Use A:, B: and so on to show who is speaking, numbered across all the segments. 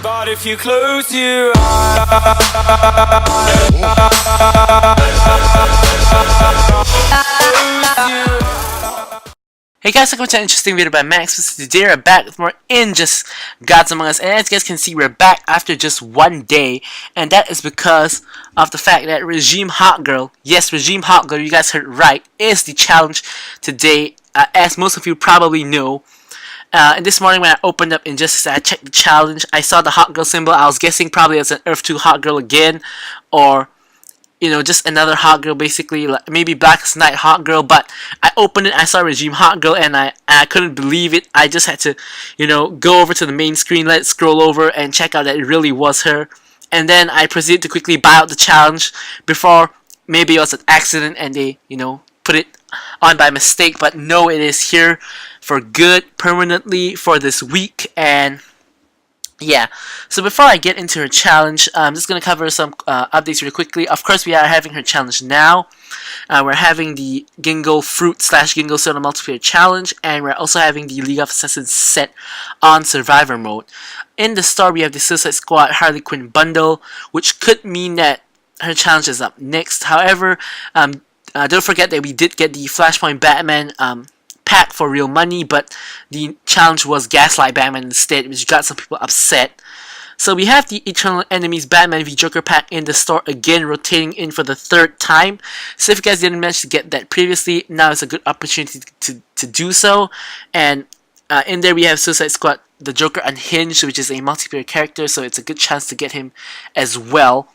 A: But if you close your eyes,
B: hey guys, welcome to an interesting video by Max. Today we're back with more in just Gods Among Us, and as you guys can see, we're back after just one day, and that is because of the fact that Regime Hawkgirl, yes, Regime Hawkgirl, you guys heard right, is the challenge today, as most of you probably know. And this morning when I opened up Injustice, I checked the challenge, I saw the Hawkgirl symbol. I was guessing probably it's an Earth 2 Hawkgirl again, or you know, just another Hawkgirl, basically, like maybe Blackest Night Hawkgirl. But I opened it, I saw Regime Hawkgirl, and I couldn't believe it. I just had to, you know, go over to the main screen, let it scroll over, and check out that it really was her. And then I proceeded to quickly buy out the challenge before maybe it was an accident and they, you know, put it on by mistake. But no, it is here for good, permanently for this week. And yeah, so before I get into her challenge, I'm just going to cover some updates really quickly. Of course, we are having her challenge now. We're having the Gingo Fruit / Gingo Soda Multiplayer Challenge, and we're also having the League of Assassins set on Survivor mode. In the store, we have the Suicide Squad Harley Quinn bundle, which could mean that her challenge is up next. However, don't forget that we did get the Flashpoint Batman pack for real money, but the challenge was Gaslight Batman instead, which got some people upset. So we have the Eternal Enemies Batman v Joker pack in the store again, rotating in for the third time. So if you guys didn't manage to get that previously, now is a good opportunity to do so. And in there we have Suicide Squad, the Joker Unhinged, which is a multiplayer character, so it's a good chance to get him as well.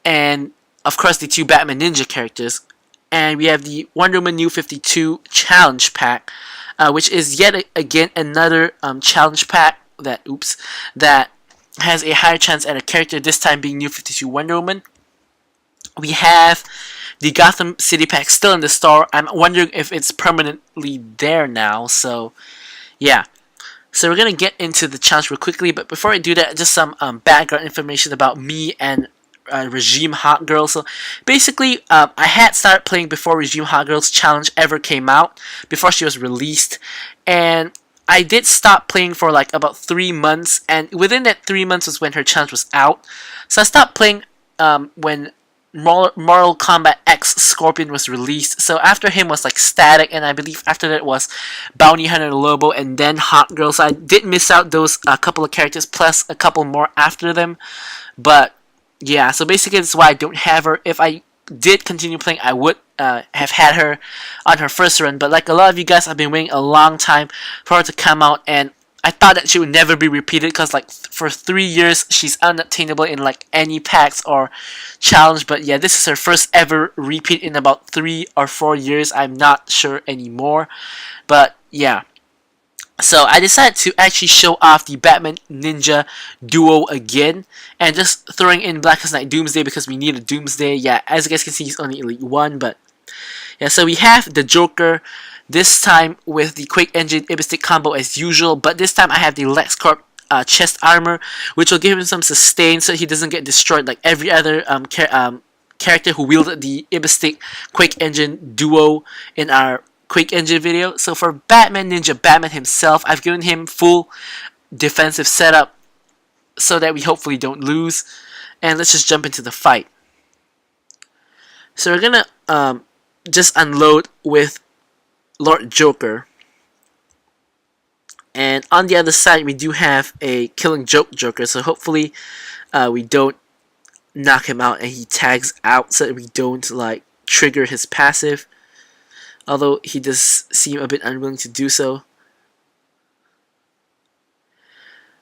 B: And of course the two Batman Ninja characters. And we have the Wonder Woman New 52 Challenge Pack, which is yet again another challenge pack that has a higher chance at a character, this time being New 52 Wonder Woman. We have the Gotham City Pack still in the store. I'm wondering if it's permanently there now, so yeah. So we're going to get into the challenge real quickly, but before I do that, just some background information about me and Regime Hawkgirl. So basically, I had started playing before Regime Hawkgirl's challenge ever came out, before she was released, and I did stop playing for like about 3 months, and within that 3 months was when her challenge was out. So I stopped playing when Mortal Kombat X Scorpion was released. So after him was like Static, and I believe after that was Bounty Hunter Lobo, and then Hawkgirl. So I did miss out those couple of characters, plus a couple more after them, but yeah, so basically that's why I don't have her. If I did continue playing, I would have had her on her first run. But like a lot of you guys, I've been waiting a long time for her to come out, and I thought that she would never be repeated because like for 3 years she's unobtainable in like any packs or challenge. But yeah, this is her first ever repeat in about 3 or 4 years. I'm not sure anymore. But yeah. So I decided to actually show off the Batman Ninja duo again, and just throwing in Blackest Night Doomsday because we need a Doomsday. Yeah, as you guys can see, he's only Elite 1, but yeah, so we have the Joker this time with the Quake Engine Ibistic combo as usual, but this time I have the LexCorp chest armor, which will give him some sustain so he doesn't get destroyed like every other character who wielded the Ibistic Quake Engine duo in our Quake Engine video. So for Batman Ninja Batman himself, I've given him full defensive setup so that we hopefully don't lose. And let's just jump into the fight. So we're gonna just unload with Lord Joker. And on the other side we do have a Killing Joke Joker, so hopefully we don't knock him out and he tags out so that we don't like trigger his passive. Although he does seem a bit unwilling to do so.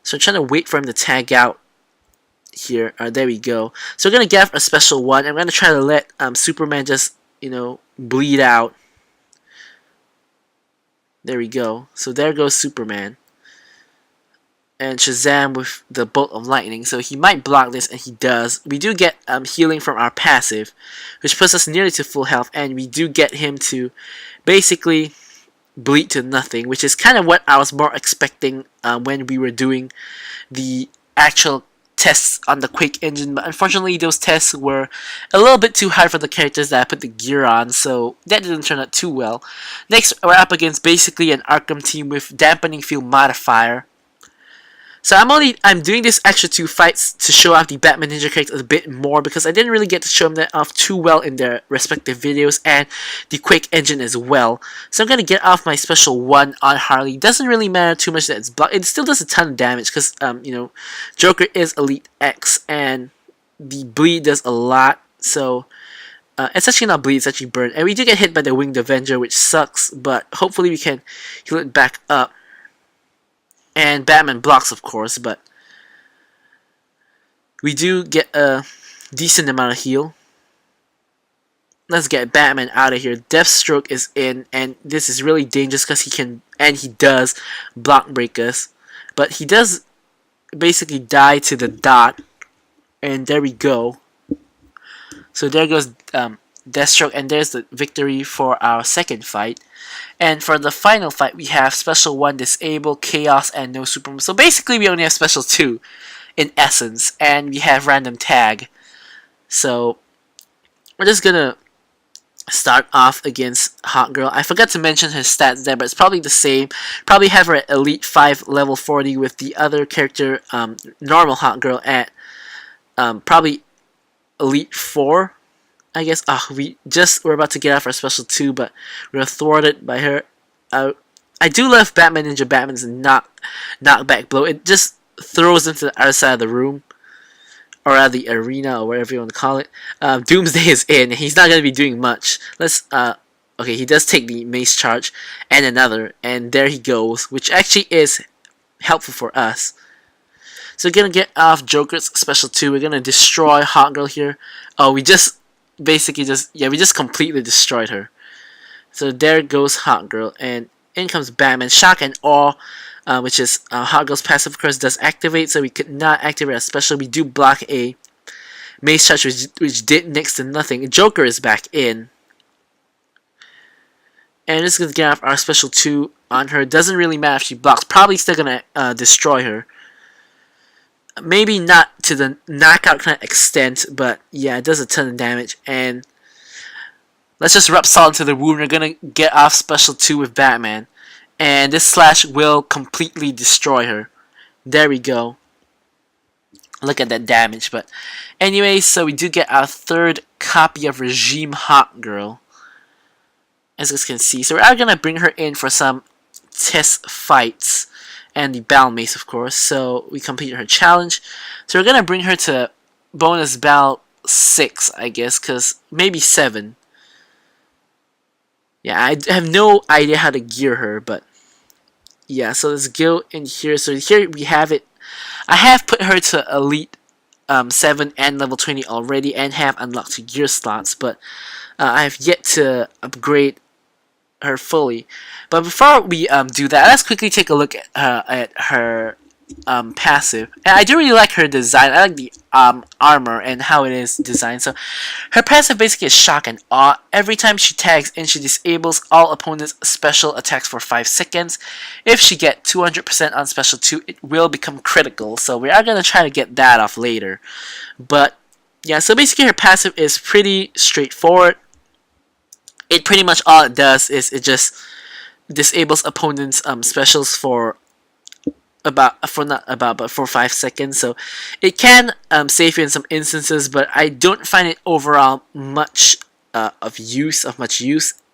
B: So I'm trying to wait for him to tag out here. There we go. So we're going to get a special one. I'm going to try to let Superman just, you know, bleed out. There we go. So there goes Superman. And Shazam with the Bolt of Lightning. So he might block this, and he does. We do get healing from our passive, which puts us nearly to full health, and we do get him to basically bleed to nothing, which is kind of what I was more expecting when we were doing the actual tests on the Quake engine. But unfortunately, those tests were a little bit too hard for the characters that I put the gear on, so that didn't turn out too well. Next, we're up against basically an Arkham team with Dampening Field Modifier. So I'm doing this extra 2 fights to show off the Batman Ninja characters a bit more because I didn't really get to show them that off too well in their respective videos, and the Quake engine as well. So I'm gonna get off my special 1 on Harley. Doesn't really matter too much that it's blocked. It still does a ton of damage because you know, Joker is Elite X and the bleed does a lot. So it's actually not bleed, it's actually burn. And we do get hit by the Winged Avenger, which sucks, but hopefully we can heal it back up. And Batman blocks, of course, but we do get a decent amount of heal. Let's get Batman out of here. Deathstroke is in, and this is really dangerous because he can, and he does, block break us. But he does basically die to the dot, and there we go. So there goes Deathstroke, and there's the victory for our second fight. And for the final fight, we have Special 1, Disable, Chaos, and No Superman. So basically, we only have Special 2 in essence, and we have Random Tag. So we're just gonna start off against Hawkgirl. I forgot to mention her stats there, but it's probably the same. Probably have her at Elite 5, level 40, with the other character, normal Hawkgirl, at probably Elite 4. I guess we're about to get off our special 2, but we're thwarted by her. I do love Batman Ninja Batman's knockback blow. It just throws into the other side of the room, or out of the arena, or whatever you want to call it. Doomsday is in. He's not gonna be doing much. Okay, he does take the mace charge and another, and there he goes, which actually is helpful for us. So we're gonna get off Joker's special 2. We're gonna destroy Hawkgirl here. Oh, we just we just completely destroyed her. So there goes Hawkgirl, and in comes Batman. Shock and Awe, which is Hawkgirl's passive, of course, does activate, so we could not activate our special. We do block a mace charge, which did next to nothing. Joker is back in. And just gonna get off our special 2 on her. Doesn't really matter if she blocks. Probably still gonna destroy her. Maybe not to the knockout kind of extent, but yeah, it does a ton of damage. And let's just rub salt into the wound. We're gonna get off special 2 with Batman, and this slash will completely destroy her. There we go. Look at that damage. But anyway, so we do get our third copy of Regime Hawkgirl, as you guys can see. So we're gonna bring her in for some test fights. And the Battle Mace, of course. So we completed her challenge. So we're gonna bring her to bonus battle 6, I guess, because maybe 7. Yeah, I have no idea how to gear her, but yeah. So let's go in here. So here we have it. I have put her to Elite 7 and level 20 already, and have unlocked 2 gear slots, but I have yet to upgrade her fully. But before we do that, let's quickly take a look at her passive. And I do really like her design. I like the armor and how it is designed. So her passive basically is Shock and Awe. Every time she tags in, she disables all opponents' special attacks for 5 seconds. If she gets 200% on special 2, it will become critical. So we are going to try to get that off later. But yeah, so basically her passive is pretty straightforward. It pretty much all it does is it just disables opponents' specials for 5 seconds. So it can save you in some instances, but I don't find it overall much use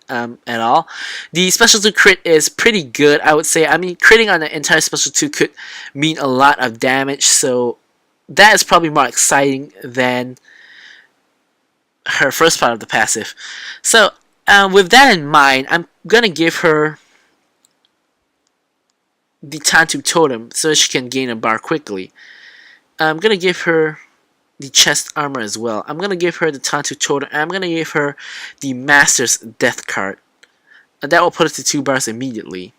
B: at all. The special 2 crit is pretty good, I would say. I mean, critting on the entire special 2 could mean a lot of damage, so that is probably more exciting than her first part of the passive. So with that in mind, I'm gonna give her the Tantu Totem so she can gain a bar quickly. I'm gonna give her the chest armor as well. I'm gonna give her the Tantu Totem, and I'm gonna give her the Master's Death card. And that will put us to 2 bars immediately.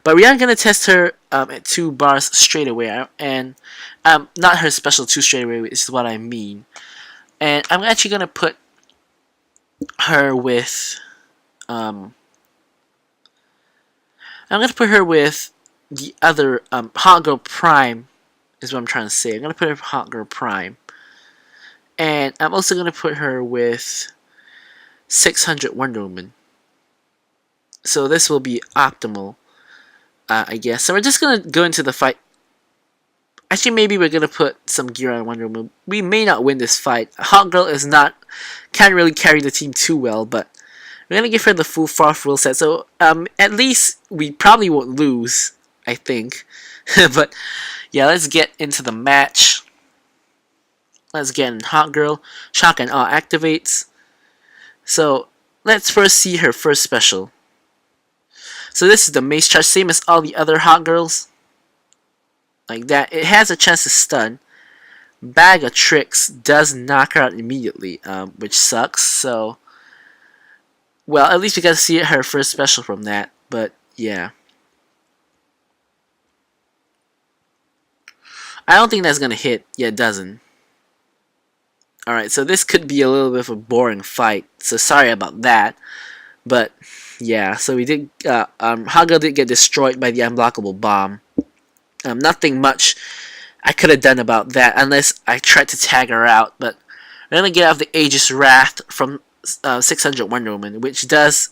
B: But we are gonna test her at 2 bars straight away, and not her special 2 straight away is what I mean. And I'm actually gonna put her with I'm gonna put her with the other Hawkgirl Prime is what I'm trying to say. I'm gonna put her with Hawkgirl Prime, and I'm also gonna put her with 600 Wonder Woman. So this will be optimal, I guess. So we're just gonna go into the fight Actually, maybe we're gonna put some gear on Wonder Woman. We may not win this fight. Hawkgirl is not, can't really carry the team too well, but we're gonna give her the full Froth rule set. So at least we probably won't lose, I think. But yeah, let's get into the match. Let's get in Hawkgirl. Shock and Awe activates. So let's first see her first special. So this is the Mace Charge, same as all the other Hawkgirls. Like that. It has a chance to stun. Bag of Tricks does knock her out immediately, which sucks. So, well, at least we got to see her first special from that. But yeah, I don't think that's gonna hit. Yeah, it doesn't. All right, so this could be a little bit of a boring fight. So sorry about that. But yeah, so we did. Hawkgirl did get destroyed by the unblockable bomb. Nothing much I could have done about that unless I tried to tag her out. But we're gonna get off the Aegis Wrath from 600 Wonder Woman, which does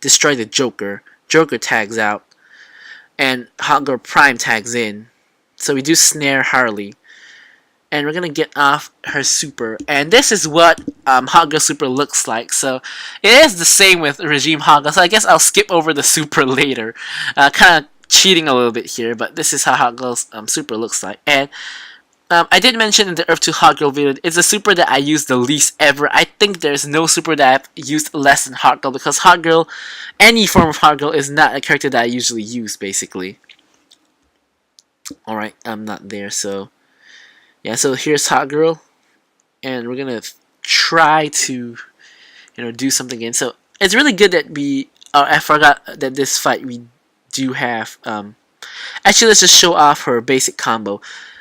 B: destroy the Joker. Joker tags out, and Hawkgirl Prime tags in. So we do snare Harley, and we're gonna get off her super. And this is what Hawkgirl super looks like. So it is the same with Regime Hawkgirl. So I guess I'll skip over the super later. Kind of cheating a little bit here, but this is how Hawkgirl's super looks like. And I did mention in the Earth 2 Hawkgirl video, it's a super that I use the least ever. I think there's no super that I've used less than Hawkgirl, because Hawkgirl, any form of Hawkgirl, is not a character that I usually use, basically. Alright, I'm not there, so yeah, so here's Hawkgirl, and we're gonna try to, do something again. So it's really good that we, I forgot that this fight we do have, actually let's just show off her basic combo.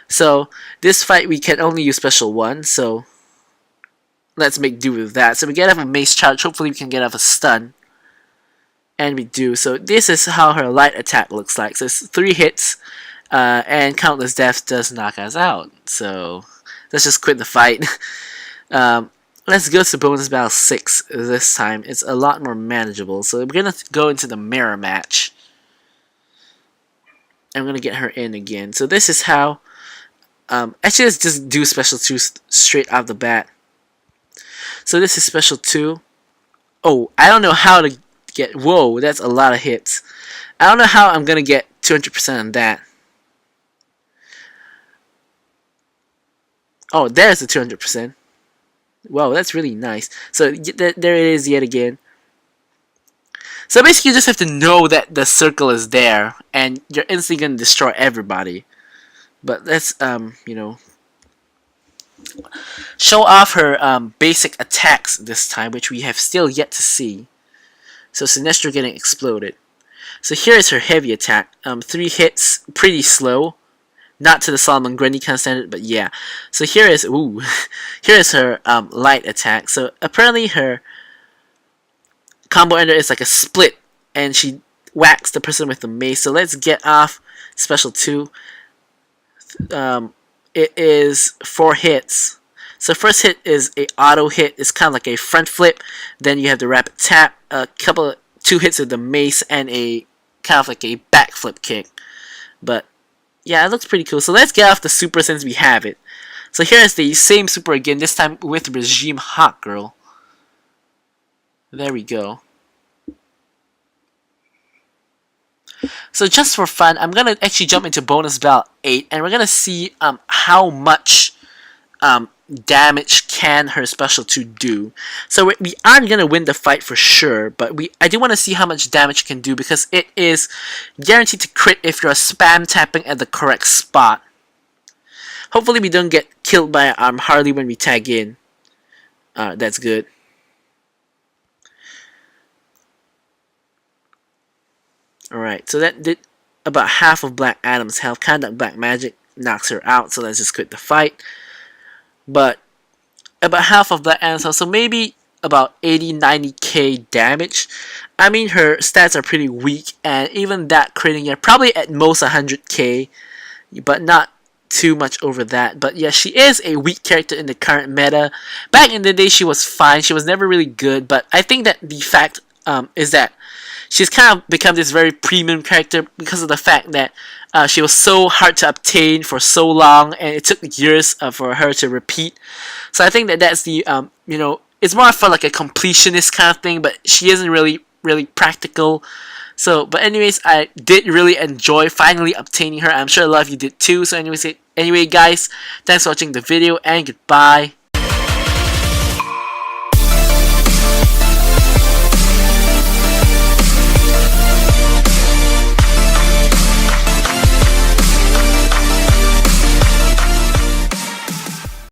B: So this fight we can only use special 1, so let's make do with that. So we get off a Mace Charge, hopefully we can get off a stun, and we do. So this is how her light attack looks like. So it's 3 hits, and Countless Death does knock us out. So let's just quit the fight. Let's go to bonus battle 6 this time. It's a lot more manageable. So we're gonna go into the mirror match. I'm gonna get her in again. So this is how. Actually, let's just do special 2 straight off the bat. So this is special 2. Oh, I don't know how to get. Whoa, that's a lot of hits. I don't know how I'm gonna get 200% on that. Oh, there's the 200%. Wow, that's really nice. So there it is yet again. So basically, you just have to know that the circle is there, and you're instantly gonna destroy everybody. But let's, show off her basic attacks this time, which we have still yet to see. So Sinestro getting exploded. So here is her heavy attack. 3 hits, pretty slow. Not to the Solomon Grundy kind of standard, but yeah. So here is, here is her light attack. So apparently her combo ender is like a split, and she whacks the person with the mace. So let's get off special 2. It is 4 hits. So first hit is a auto hit. It's kind of like a front flip. Then you have the rapid tap, a couple of 2 hits with the mace, and a kind of like a backflip kick. But yeah, it looks pretty cool. So let's get off the super since we have it. So here is the same super again, this time with Regime Hawkgirl. There we go. So just for fun, I'm gonna actually jump into bonus battle 8, and we're gonna see how much damage can her special 2 do. So we aren't gonna win the fight for sure, but I do want to see how much damage it can do, because it is guaranteed to crit if you're spam tapping at the correct spot. Hopefully we don't get killed by Harley when we tag in. That's good. Alright, so that did about half of Black Adam's health. Conduct Black Magic knocks her out, so let's just quit the fight. But about half of Black Adam's health, so maybe about 80-90k damage. I mean, her stats are pretty weak, and even that critting her, probably at most 100k, but not too much over that. But yeah, she is a weak character in the current meta. Back in the day, she was fine. She was never really good, but I think that the fact is that she's kind of become this very premium character because of the fact that she was so hard to obtain for so long, and it took years for her to repeat. So I think that that's the it's more for like a completionist kind of thing, but she isn't really practical. So, but anyways, I did really enjoy finally obtaining her. I'm sure a lot of you did too. So, anyway, guys, thanks for watching the video, and goodbye.